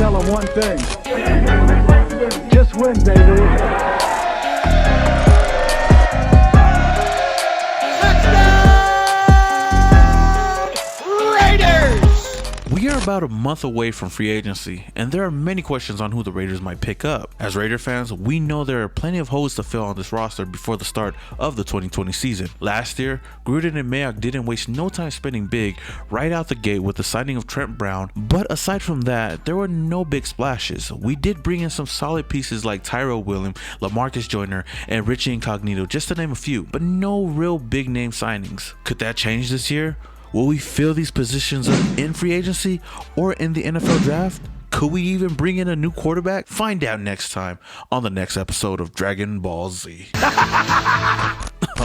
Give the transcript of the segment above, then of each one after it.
tell them one thing. Just win, baby. We are about a month away from free agency, and there are many questions on who the Raiders might pick up. As Raider fans, we know there are plenty of holes to fill on this roster before the start of the 2020 season. Last year, Gruden and Mayock didn't waste no time spending big right out the gate with the signing of Trent Brown, but aside from that, there were no big splashes. We did bring in some solid pieces like Tyrell Williams, LaMarcus Joyner, and Richie Incognito, just to name a few, but no real big name signings. Could that change this year? Will we fill these positions up in free agency or in the NFL draft? Could we even bring in a new quarterback? Find out next time on the next episode of Dragon Ball Z.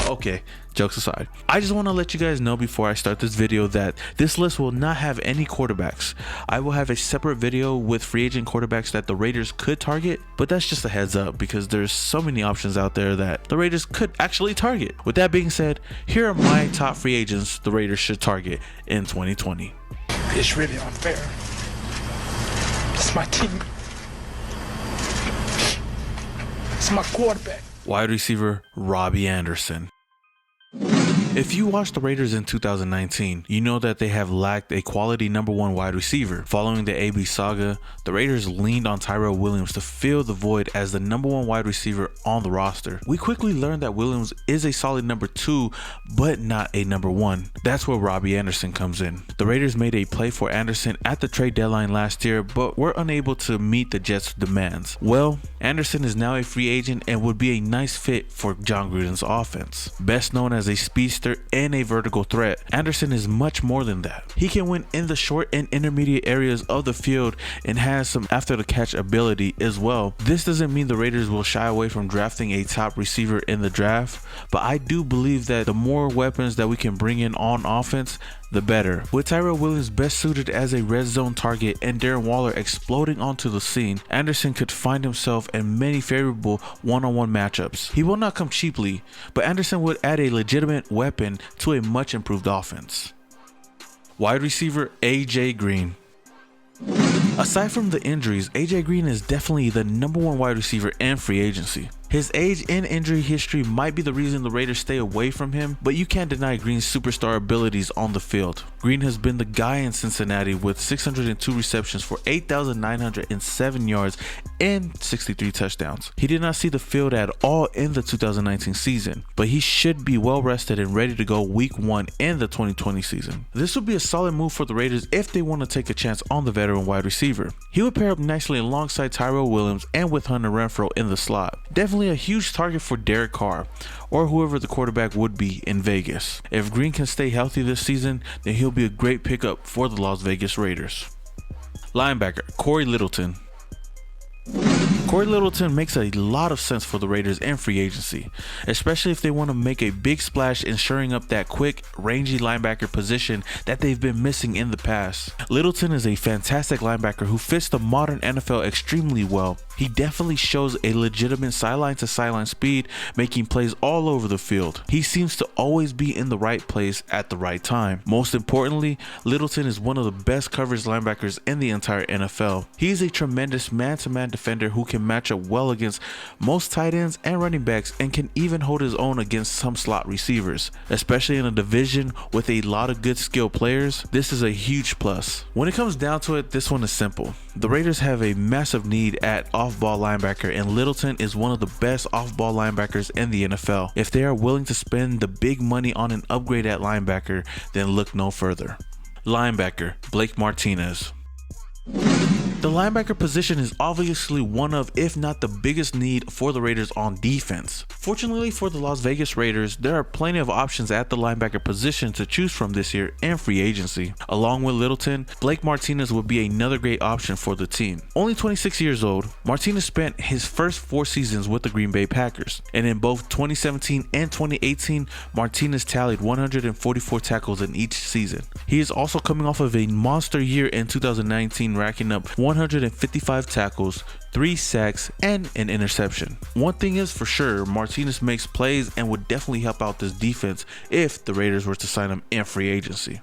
Okay, jokes aside, I just want to let you guys know before I start this video that this list will not have any quarterbacks. I will have a separate video with free agent quarterbacks that the Raiders could target, but that's just a heads up because there's so many options out there that the Raiders could actually target. With that being said, here are my top free agents the Raiders should target in 2020. It's really unfair. It's my team. It's my quarterback. Wide receiver Robbie Anderson. If you watched the Raiders in 2019, you know that they have lacked a quality number one wide receiver. Following the AB saga, the Raiders leaned on Tyrell Williams to fill the void as the number one wide receiver on the roster. We quickly learned that Williams is a solid number two, but not a number one. That's where Robbie Anderson comes in. The Raiders made a play for Anderson at the trade deadline last year, but were unable to meet the Jets' demands. Well, Anderson is now a free agent and would be a nice fit for John Gruden's offense. Best known as a speedster and a vertical threat, Anderson is much more than that. He can win in the short and intermediate areas of the field and has some after the catch ability as well. This doesn't mean the Raiders will shy away from drafting a top receiver in the draft, but I do believe that the more weapons that we can bring in on offense, the better. With Tyrell Williams best suited as a red zone target and Darren Waller exploding onto the scene, Anderson could find himself in many favorable one-on-one matchups. He will not come cheaply, but Anderson would add a legitimate weapon to a much improved offense. Wide receiver AJ Green. Aside from the injuries, AJ Green is definitely the number one wide receiver in free agency. His age and injury history might be the reason the Raiders stay away from him, but you can't deny Green's superstar abilities on the field. Green has been the guy in Cincinnati with 602 receptions for 8,907 yards and 63 touchdowns. He did not see the field at all in the 2019 season, but he should be well rested and ready to go week 1 in the 2020 season. This would be a solid move for the Raiders if they want to take a chance on the veteran wide receiver. He would pair up nicely alongside Tyrell Williams and with Hunter Renfrow in the slot. Definitely a huge target for Derek Carr or whoever the quarterback would be in Vegas. If Green can stay healthy this season, then he'll be a great pickup for the Las Vegas Raiders. Linebacker Cory Littleton. Cory Littleton makes a lot of sense for the Raiders in free agency, especially if they want to make a big splash in shoring up that quick, rangy linebacker position that they've been missing in the past. Littleton is a fantastic linebacker who fits the modern NFL extremely well. He definitely shows a legitimate sideline-to-sideline speed, making plays all over the field. He seems to always be in the right place at the right time. Most importantly, Littleton is one of the best coverage linebackers in the entire NFL. He is a tremendous man-to-man defender who can match up well against most tight ends and running backs and can even hold his own against some slot receivers. Especially in a division with a lot of good skilled players, this is a huge plus. When it comes down to it, this one is simple. The Raiders have a massive need at off-ball linebacker, and Littleton is one of the best off-ball linebackers in the NFL. If they are willing to spend the big money on an upgrade at linebacker, then look no further. Linebacker Blake Martinez. The linebacker position is obviously one of, if not the biggest need for the Raiders on defense. Fortunately for the Las Vegas Raiders, there are plenty of options at the linebacker position to choose from this year in free agency. Along with Littleton, Blake Martinez would be another great option for the team. Only 26 years old, Martinez spent his first 4 seasons with the Green Bay Packers, and in both 2017 and 2018, Martinez tallied 144 tackles in each season. He is also coming off of a monster year in 2019, racking up 155 tackles, 3 sacks, and an interception. One thing is for sure, Martinez makes plays and would definitely help out this defense if the Raiders were to sign him in free agency.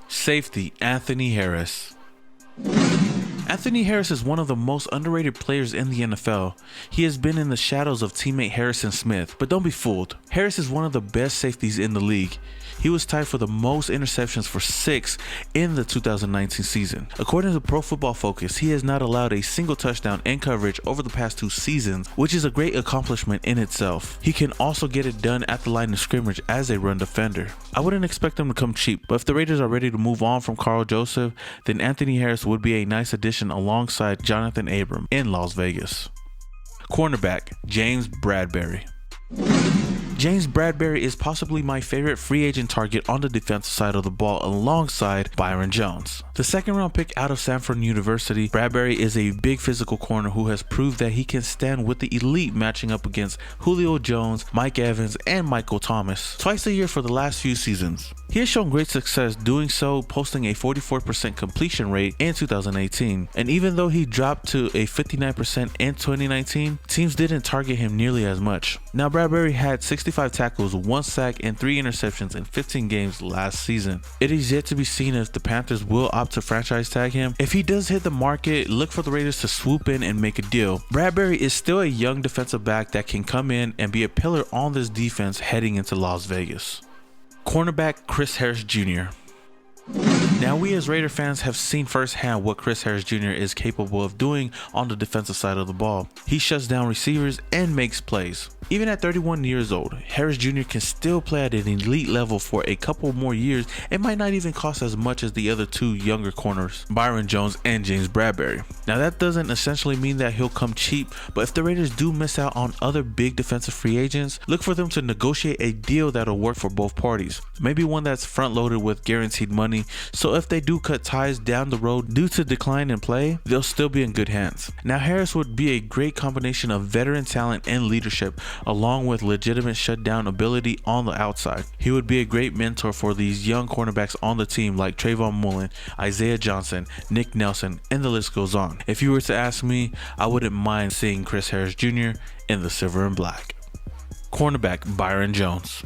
Safety Anthony Harris. Anthony Harris is one of the most underrated players in the NFL. He has been in the shadows of teammate Harrison Smith, but don't be fooled. Harris is one of the best safeties in the league. He was tied for the most interceptions for 6 in the 2019 season. According to Pro Football Focus, he has not allowed a single touchdown in coverage over the past 2 seasons, which is a great accomplishment in itself. He can also get it done at the line of scrimmage as a run defender. I wouldn't expect him to come cheap, but if the Raiders are ready to move on from Carl Joseph, then Anthony Harris would be a nice addition alongside Jonathan Abram in Las Vegas. Cornerback, James Bradbury. James Bradbury is possibly my favorite free agent target on the defensive side of the ball alongside Byron Jones. The second round pick out of Stanford University, Bradbury is a big physical corner who has proved that he can stand with the elite, matching up against Julio Jones, Mike Evans, and Michael Thomas twice a year for the last few seasons. He has shown great success doing so, posting a 44% completion rate in 2018, and even though he dropped to a 59% in 2019, teams didn't target him nearly as much. Now Bradbury had 65 tackles, 1 sack, and 3 interceptions in 15 games last season. It is yet to be seen if the Panthers will opt to franchise tag him. If he does hit the market, look for the Raiders to swoop in and make a deal. Bradbury is still a young defensive back that can come in and be a pillar on this defense heading into Las Vegas. Cornerback Chris Harris Jr. Now, we as Raider fans have seen firsthand what Chris Harris Jr. is capable of doing on the defensive side of the ball. He shuts down receivers and makes plays. Even at 31 years old, Harris Jr. can still play at an elite level for a couple more years and might not even cost as much as the other 2 younger corners, Byron Jones and James Bradbury. Now, that doesn't essentially mean that he'll come cheap, but if the Raiders do miss out on other big defensive free agents, look for them to negotiate a deal that'll work for both parties. Maybe one that's front loaded with guaranteed money, so if they do cut ties down the road due to decline in play, they'll still be in good hands. Now, Harris would be a great combination of veteran talent and leadership, along with legitimate shutdown ability on the outside. He would be a great mentor for these young cornerbacks on the team like Trayvon Mullen, Isaiah Johnson, Nick Nelson, and the list goes on. If you were to ask me, I wouldn't mind seeing Chris Harris Jr. in the silver and black. Cornerback Byron Jones.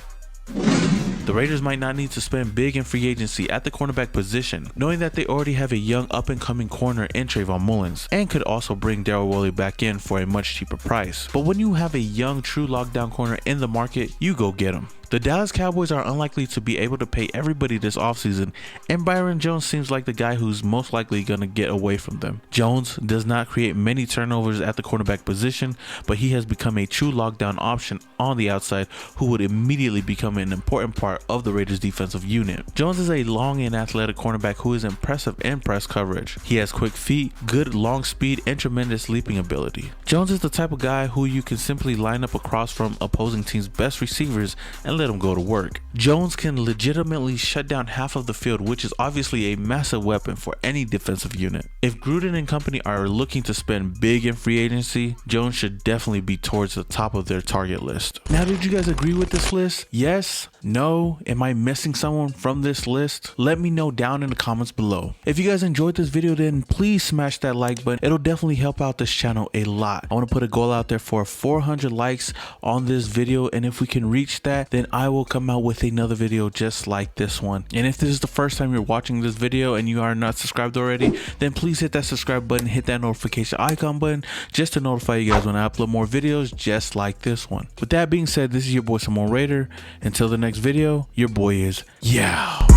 The Raiders might not need to spend big in free agency at the cornerback position, knowing that they already have a young up-and-coming corner in Trayvon Mullins, and could also bring Darryl Worley back in for a much cheaper price. But when you have a young, true lockdown corner in the market, you go get him. The Dallas Cowboys are unlikely to be able to pay everybody this offseason, and Byron Jones seems like the guy who's most likely going to get away from them. Jones does not create many turnovers at the cornerback position, but he has become a true lockdown option on the outside who would immediately become an important part of the Raiders defensive unit. Jones is a long and athletic cornerback who is impressive in press coverage. He has quick feet, good long speed, and tremendous leaping ability. Jones is the type of guy who you can simply line up across from opposing teams' best receivers and let him go to work. Jones can legitimately shut down half of the field, which is obviously a massive weapon for any defensive unit. If Gruden and company are looking to spend big in free agency, Jones should definitely be towards the top of their target list. Now, did you guys agree with this list? Yes? No? Am I missing someone from this list? Let me know down in the comments below. If you guys enjoyed this video, then please smash that like button. It'll definitely help out this channel a lot. I want to put a goal out there for 400 likes on this video, and if we can reach that, then I will come out with another video just like this one. And if this is the first time you're watching this video and you are not subscribed already, then please hit that subscribe button, hit that notification icon button just to notify you guys when I upload more videos just like this one. With that being said, this is your boy Simone Raider. Until the next video, your boy is yeah.